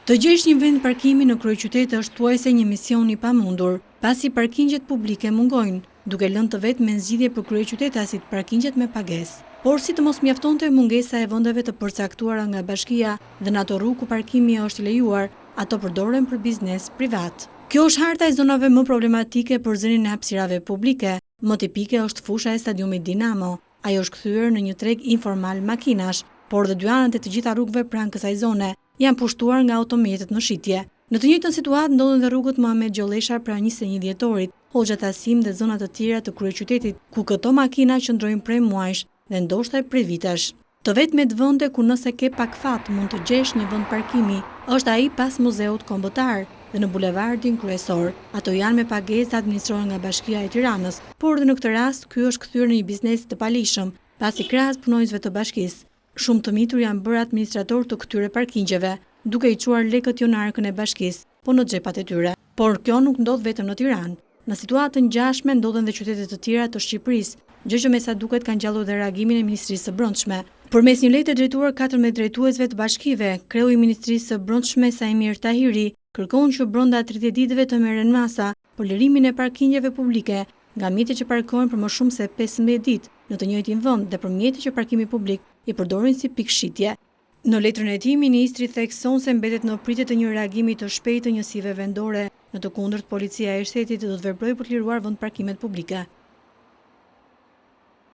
Të gjesh një vend parkimi në kryeqytet është thuajse një mision I pamundur, pasi parkingjet publike mungojnë, duke lënë të vetë me zgjidhje për kryeqytetasit parkingjet me pagesë. Por si të mos mjaftonte mungesa e vendeve të përcaktuara nga bashkia dhe në ato rrugë ku parkimi është I lejuar, ato përdoren për biznes privat. Kjo është harta e zonave më problematike për zënien e hapësirave publike. Më tipike është fusha e stadiumit Dinamo. Ajo është kthyer në një treg informal makinash, por dhe dy anët e të gjitha rrugëve pranë kësaj zone janë pushtuar nga automjetet në shitje. Në të njëjtën situatë ndodhen dhe rrugët Muhamet Gjollesha pranë 21 dhjetorit, Hoxha Tasim dhe zona të tjera të kryeqytetit, ku këto makina qëndrojnë prej muajsh dhe ndoshta prej vitesh. Të vetmet vende ku nëse ke pak fat mund të gjesh një vend parkimi është ai pas muzeut kombëtar dhe në bulevardin kryesor. Ato janë me pagesë administrohen nga Bashkia e Tiranës, por dhe në këtë rast ky është kthyer në një biznes të palishëm, pasi krahas punonjësve të bashkisë, shumë të mitur janë bërë administrator të këtyre parkingjeve, duke I çuar lekët jo në arkën e bashkisë, po në xhepat e tyre. Por kjo nuk ndodh vetëm në Tiranë. Në situatën ngjashme ndodhen dhe qytete të tjera të Shqipërisë, gjë që me sa duket ka ngjallur dhe reagimin e Ministrisë së Brendshme. Përmes një letre drejtuar 14 drejtuesve të bashkive, kreu I Ministrisë së Brendshme Saimir Tahiri kërkon që brenda 30 ditëve të merren masa për lirimin e parkingjeve publike nga mjetet që parkohen për më shumë se 15 ditë në të njëjtin vend dhe për mjetet që parkimi publik I përdorin si pikë shitje. Në letrën e tij, ministri thekson se mbetet në pritje të një reagimi të shpejtë të njësive vendore, në të kundërt policia e shtetit do të veprojë për të liruar vend parkimet publike.